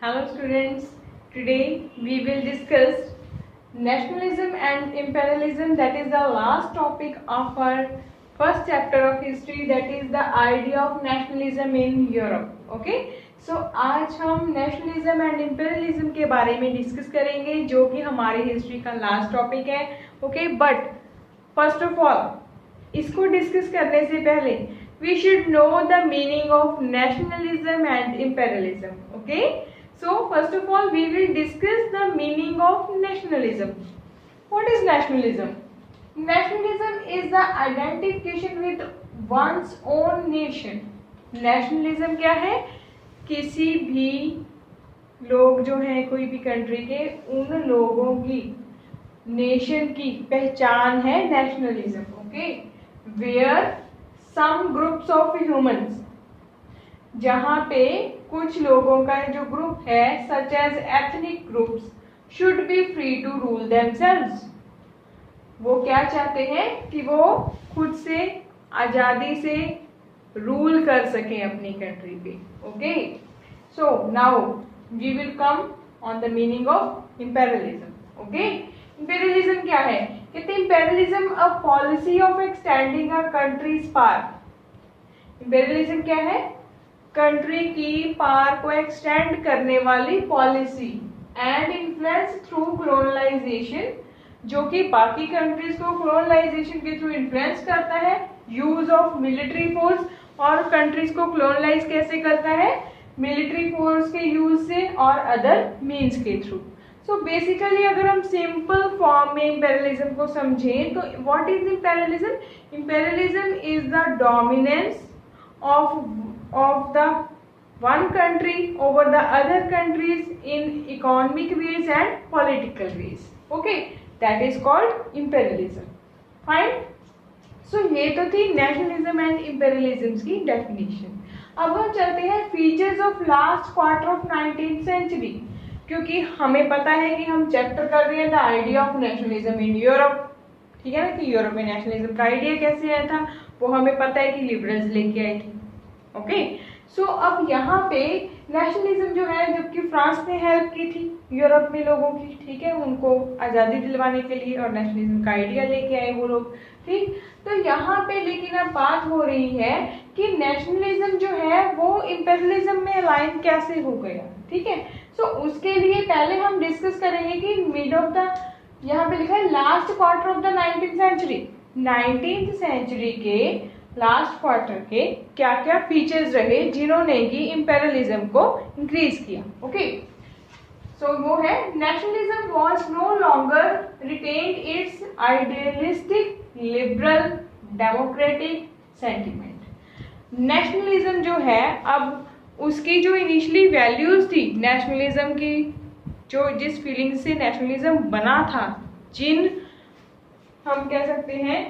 Hello students, today we will discuss nationalism and imperialism, that is the last topic of our first chapter of history, that is the idea of nationalism in Europe. Okay, so आज हम nationalism and imperialism के बारे में discuss करेंगे जो कि हमारी history का लास्ट टॉपिक है. Okay, but first of all इसको डिस्कस करने से पहले we should know the meaning of nationalism and imperialism. Okay, so first of all we will discuss the meaning of nationalism. What is nationalism? Nationalism is the identification with one's own nation. Nationalism क्या है? किसी भी लोग जो हैं कोई भी country के, उन लोगों की नेशन की पहचान है nationalism. Okay, where some groups of humans, जहाँ पे कुछ लोगों का जो ग्रुप है such as ethnic groups should be free to rule themselves. वो क्या चाहते हैं कि वो खुद से आज़ादी से रूल कर सकें अपनी कंट्री पे. Okay, so now we will come on the meaning of imperialism. Okay, imperialism क्या है? कहते हैं imperialism a policy of extending a country's power. Imperialism क्या है? कंट्री की पावर को एक्सटेंड करने वाली policy and influence through colonization, जो कि बाकी कंट्रीज को कॉलोनाइजेशन के थ्रू इन्फ्लुएंस करता है. यूज ऑफ मिलिट्री फोर्स, और कंट्रीज को कॉलोनाइज कैसे करता है? मिलिट्री फोर्स के यूज से और अदर मीन्स के थ्रू. सो बेसिकली अगर हम सिंपल फॉर्म में इंपेरियलिज्म को समझें तो what is imperialism? Imperialism is the dominance of the one country over the other countries in economic ways and political ways. Okay, that is called imperialism. Fine. So ये तो थी nationalism and imperialism की definition. अब हम चलते हैं features of last quarter of 19th century, क्योंकि हमें पता है कि हम चैप्टर कर रहे हैं the idea of nationalism in Europe. ठीक है ना, कि यूरोप में नेशनलिज्म का आइडिया कैसे आया था वो हमें पता है कि लिबरल्स लेके आए थे. ओके, सो अब यहाँ पे नेशनलिज्म जो है, जबकि फ्रांस ने हेल्प की थी यूरोप में लोगों की, ठीक है, उनको आज़ादी दिलवाने के लिए, और नेशनलिज्म का आइडिया लेके आए वो लोग. ठीक, तो यहाँ पे लेकिन अब बात हो रही है कि नेशनलिज्म जो है वो इंपेरियलिज्म में अलाइन कैसे हो गया. ठीक है, सो उसके लिए पहले हम डिस्कस करेंगे कि मिड ऑफ द, यहाँ पे लिखा है last quarter of the 19th century. 19th century के लास्ट क्वार्टर के क्या क्या फीचर्स रहे जिन्होंने कि इंपेरियलिज्म को इंक्रीज किया. ओके, सो वो है nationalism was no longer retained its idealistic liberal democratic sentiment. Nationalism जो है अब उसकी जो इनिशियली वैल्यूज थी नेशनलिज्म की, जो जिस फीलिंग से नेशनलिज्म बना था, जिन हम कह सकते हैं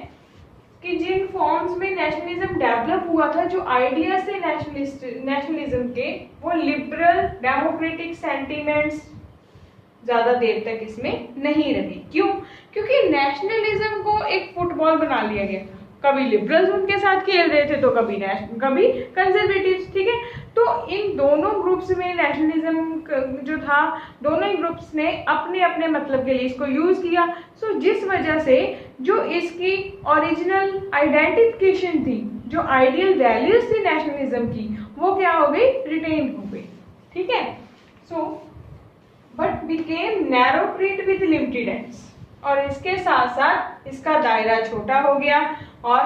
कि जिन फॉर्म्स में नेशनलिज्म डेवलप हुआ था, जो आइडिया से नेशनलिज्म के, वो लिबरल डेमोक्रेटिक सेंटिमेंट्स ज्यादा देर तक इसमें नहीं रहे. क्यों? क्योंकि नेशनलिज्म को एक फुटबॉल बना लिया गया था. कभी लिबरल्स उनके साथ खेल रहे थे तो कभी कंजर्वेटिव्स. ठीक है, तो इन दोनों ग्रुप्स में नेशनलिज्म जो था, दोनों ही ग्रुप्स ने अपने अपने मतलब के लिए इसको यूज किया. सो जिस वजह से जो इसकी ओरिजिनल आइडेंटिफिकेशन थी, जो आइडियल वैल्यूज थी नेशनलिज्म की, वो क्या हो गई? रिटेन हो गई. ठीक है, so but became narrow print with limited ends, और इसके साथ साथ इसका दायरा छोटा हो गया और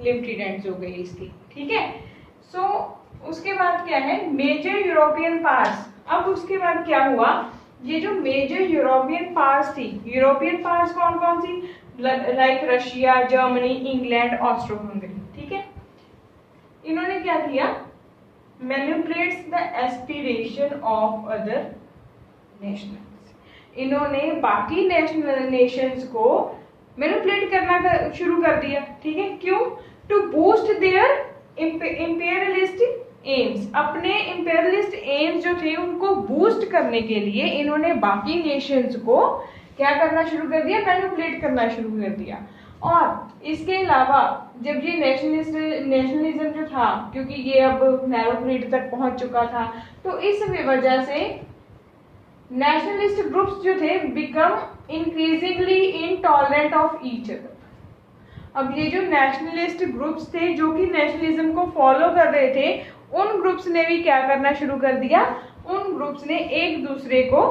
लिमिटेड एंड्स हो गई इसकी. ठीक है, सो उसके बाद क्या है? Major European powers. अब उसके बाद क्या हुआ? ये जो मेजर यूरोपियन पावर्स थी, यूरोपियन पावर्स कौन कौन सी? Like Russia, Germany, England, Austro Hungary. ठीक है, इन्होंने क्या किया? Manipulates the aspiration of other nationals. इन्होंने बाकी नेशनल नेशंस को मैनिपुलेट करना शुरू कर दिया. ठीक है, क्यों? To boost their imperialistic aims. अपने इंपेरियलिस्ट एम्स जो थे उनको बूस्ट करने के लिए इन्होंने बाकी नेशंस को क्या करना शुरू कर दिया? मैनिपुलेट करना शुरू कर दिया. और इसके अलावा जब ये नेशनलिज्म जो था, क्योंकि ये अब नैरो ग्रिड तक पहुंच चुका था, तो इस वजह से नेशनलिस्ट ग्रुप्स जो थे become increasingly intolerant of each other. अब ये जो नेशनलिस्ट ग्रुप्स थे जो कि नेशनलिज्म को फॉलो कर रहे थे, उन ग्रुप्स ने भी क्या करना शुरू कर दिया, उन ग्रुप्स ने एक दूसरे को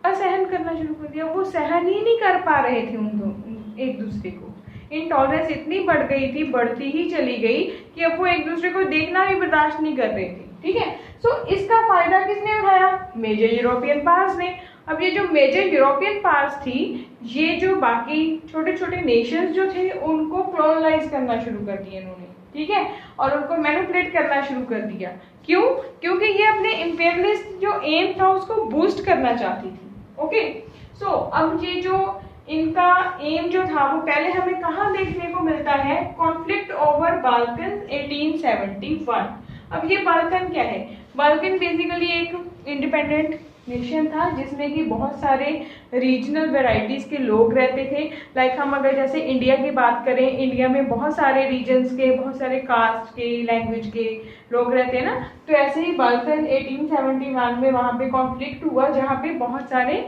असहन करना शुरू कर दिया। वो सहन ही नहीं कर पा रहे थे एक दूसरे को। इंटॉलरेंस इतनी बढ़ गई थी, बढ़ती ही चली गई कि अब वो एक दूसरे को देखना भी बर्दाश्त नहीं कर रहे थे। ठीक है, सो इसका फायदा किसने उठाया, मेजर यूरोपियन पावर्स ने। अब ये जो मेजर यूरोपियन पावर्स थी, ये जो बाकी छोटे छोटे नेशंस जो थे उनको कॉलोनाइज करना शुरू कर दिया इन्होंने। ठीक है, और उनको मैनिपुलेट करना शुरू कर दिया। क्यों? क्योंकि ये अपने इंपीरियलिस्ट जो एम था उसको बूस्ट करना चाहती थी। ओके, सो अब ये जो इनका एम जो था वो पहले हमें कहाँ देखने को मिलता है, कॉन्फ्लिक्ट ओवर बाल्कन 1871। अब ये बाल्कन क्या है, बाल्कन बेसिकली एक इंडिपेंडेंट नेशन था जिसमें कि बहुत सारे रीजनल वेराइटीज के लोग रहते थे। लाइक हम अगर जैसे इंडिया की बात करें, इंडिया में बहुत सारे रीजन्स के, बहुत सारे कास्ट के, लैंग्वेज के लोग रहते हैं ना, तो ऐसे ही बाल्कन 1871 में वहाँ पे कॉन्फ्लिक्ट हुआ जहाँ पे बहुत सारे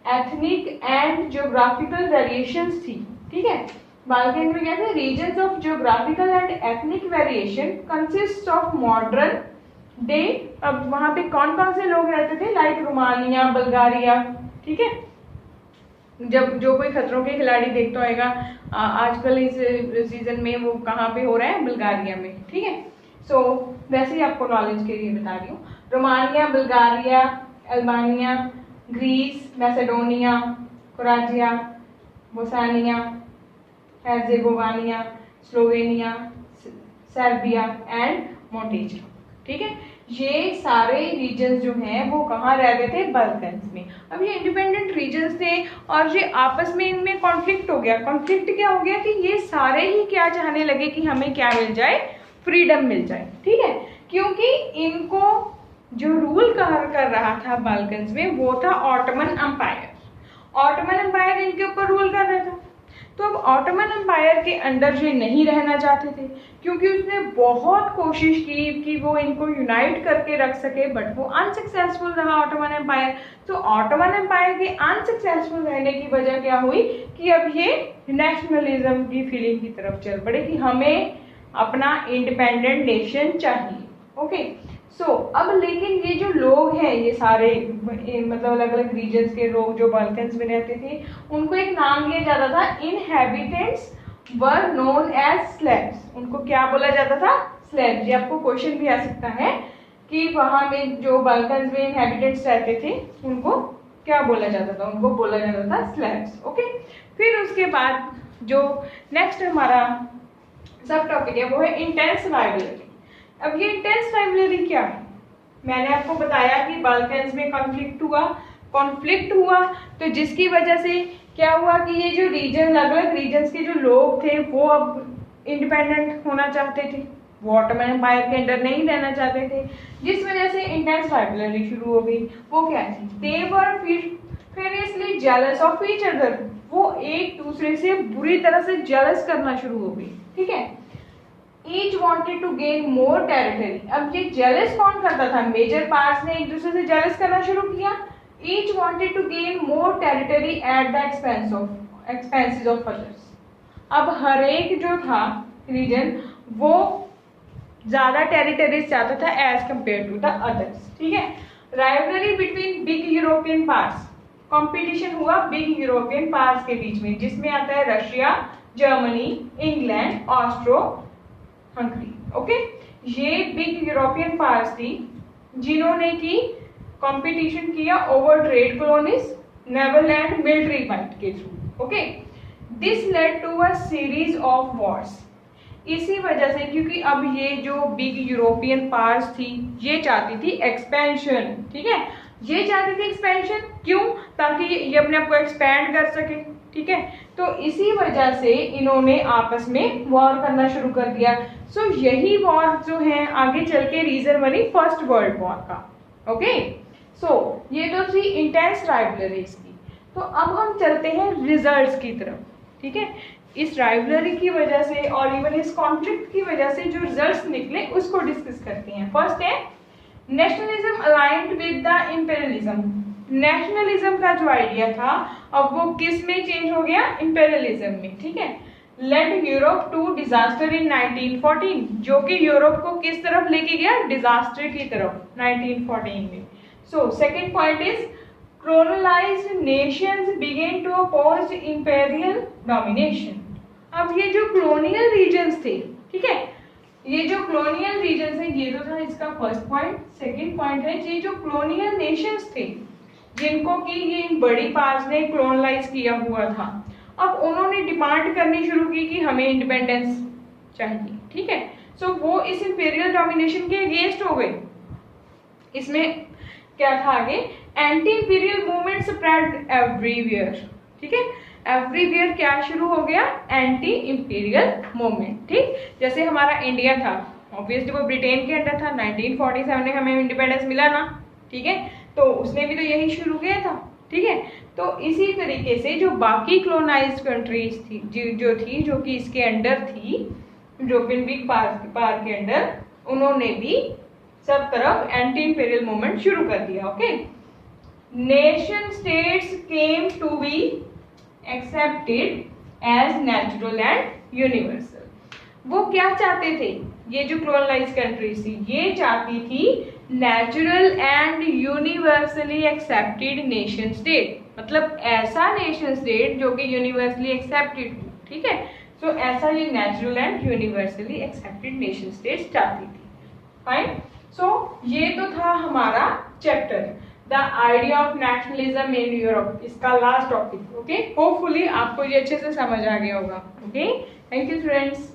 एथनिक एंड ज्योग्राफिकल वेरिएशंस थी। ठीक है, बाल्कन में क्या थे, reasons of geographical and ethnic variation consist of modern day. अब वहां पे कौन कौन से लोग रहते थे, लाइक रोमानिया, बुल्गारिया। ठीक है, जब जो कोई खतरों के खिलाड़ी देखता होगा आजकल इस सीजन में, वो कहाँ पे हो रहा है, बुल्गारिया में। ठीक है, सो वैसे ही आपको नॉलेज के लिए बता रही हूँ। Romania, Bulgaria, Albania, Greece, Macedonia, Croatia, Bosnia Herzegovina, Slovenia, Serbia and Montenegro. ठीक है, ये सारे रीजन्स जो हैं वो कहाँ रहते थे, बाल्कन्स में। अब ये इंडिपेंडेंट रीजन्स थे और ये आपस में इनमें कॉन्फ्लिक्ट हो गया। कॉन्फ्लिक्ट क्या हो गया कि ये सारे ही क्या चाहने लगे कि हमें क्या मिल जाए, फ्रीडम मिल जाए। ठीक है, क्योंकि इनको जो रूल कर रहा था बाल्कन्स में वो था ऑटोमन एम्पायर। ऑटोमन एम्पायर इनके ऊपर रूल कर रहा था। तो अब ऑटोमन एम्पायर के अंडर ये नहीं रहना चाहते थे, क्योंकि उसने बहुत कोशिश की कि वो इनको यूनाइट करके रख सके, बट वो अनसक्सेसफुल रहा ऑटोमन एम्पायर। तो ऑटोमन एम्पायर के अनसक्सेसफुल रहने की वजह क्या हुई कि अब ये नेशनलिज्म की फीलिंग की तरफ चल पड़े कि हमें अपना इंडिपेंडेंट नेशन चाहिए। ओके, सो अब लेकिन ये जो लोग हैं, ये सारे मतलब अलग अलग रीजन्स के लोग जो बाल्कन्स में रहते थे, उनको एक नाम दिया जाता था, inhabitants were known as Slavs. उनको क्या बोला जाता था, स्लेव्स। ये आपको क्वेश्चन भी आ सकता है कि वहां में जो बाल्कन्स में इनहैबिटेंट्स रहते थे उनको क्या बोला जाता था, उनको बोला जाता था स्लेव्स। ओके, फिर उसके बाद जो नेक्स्ट हमारा सब टॉपिक है वो है इंटेंस राइवलरी। अब ये इंटेंस राइवलरी क्या है, मैंने आपको बताया कि बाल्कन्स में कॉन्फ्लिक्ट हुआ तो जिसकी वजह से क्या हुआ कि ये जो रीजन, अलग अलग रीजन्स के जो लोग थे वो अब इंडिपेंडेंट होना चाहते थे, वो ऑटोमन एम्पायर के अंडर नहीं रहना चाहते थे, जिस वजह से इंटेंस राइवलरी शुरू हो गई। वो क्या थी, दे वर फेरियसली जेलस ऑफ ईच अदर। वो एक दूसरे से बुरी तरह से जेलस करना शुरू हो गई। ठीक है, each wanted to gain more territory. अब ये जेलस कौन करता था, मेजर पार्ट्स ने एक दूसरे से जेलस करना शुरू किया। Each wanted to gain more territory at the expenses of others. अब हर एक जो था रीजन वो ज्यादा टेरिटरीज चाहता था as compare to the others. ठीक है, rivalry between big European powers, competition हुआ बिग यूरोपियन पावर्स के बीच में, जिसमें आता है Russia, Germany, England, Austro Hungary. Okay, ये बिग यूरोपियन पावर्स थी जिन्होंने की कंपटीशन किया over trade colonies, naval and military might के through. Okay, this led to a series of wars. इसी वजह से, क्योंकि अब ये जो बिग यूरोपियन पावर्स थी ये चाहती थी एक्सपेंशन। ठीक है, ये चाहती थी एक्सपेंशन, क्यों, ताकि ये अपने आप को एक्सपैंड कर सके। ठीक है, तो इसी वजह से इन्होंने आपस में वॉर करना शुरू कर दिया। सो यही वॉर जो है आगे चल के रीजन बनी फर्स्ट वर्ल्ड वॉर का। ओके, सो ये तो थी इंटेंस राइवलरीज की। तो अब हम चलते हैं रिजल्ट्स की तरफ। ठीक है, इस राइवलरी की वजह से और इवन इस कॉन्फ्लिक्ट की वजह से जो रिजल्ट्स निकले उसको डिस्कस करते हैं। फर्स्ट है nationalism aligned with the imperialism, nationalism का जो आइडिया था अब वो किस में चेंज हो गया, इंपेरियलिज्म में, ठीक है। Led Europe to disaster in 1914, जो कि यूरोप को किस तरफ लेके गया, डिजास्टर की तरफ 1914 में। So second point is colonized nations began to oppose imperial domination। अब ये जो colonial regions थे, ठीक है, ये जो colonial regions है, ये तो था इसका फर्स्ट पॉइंट। सेकंड पॉइंट है ये जो colonial nations थे जिनको कि ये बड़ी पार्ट्स ने colonize किया हुआ था, अब उन्होंने डिमांड करनी शुरू की कि हमें इंडिपेंडेंस चाहिए, ठीक है। सो वो इस इंपीरियल डोमिनेशन के अगेंस्ट हो गए। इसमें क्या था आगे, anti imperial movement spread everywhere, ठीक है। एवरीवेयर क्या शुरू हो गया, एंटी इंपीरियल मूवमेंट, ठीक। जैसे हमारा इंडिया था, ऑब्वियसली वो ब्रिटेन के अंडर था, 1947 में हमें इंडिपेंडेंस मिला ना, ठीक है, तो उसने भी तो यही शुरू किया था, ठीक है। तो इसी तरीके से जो बाकी कॉलोनाइज्ड कंट्रीज थी जो कि इसके अंडर थी, यूरोपियन वीक पावर के अंडर, उन्होंने भी सब तरफ एंटी इंपीरियल मूवमेंट शुरू कर दिया। Okay, nation states came to be accepted as natural and universal. वो क्या चाहते थे, ये जो कॉलोनाइज्ड कंट्रीज थी ये चाहती थी natural and universally accepted nation state, मतलब ऐसा नेशन स्टेट जो कि यूनिवर्सली एक्सेप्टेड हो, ठीक है। सो ऐसा ये natural and universally accepted nation state चाहती थी। फाइन, सो ये तो था हमारा chapter the idea of nationalism in Europe, इसका लास्ट टॉपिक। ओके, होपफुली आपको ये अच्छे से समझ आ गया होगा। Okay, thank you friends.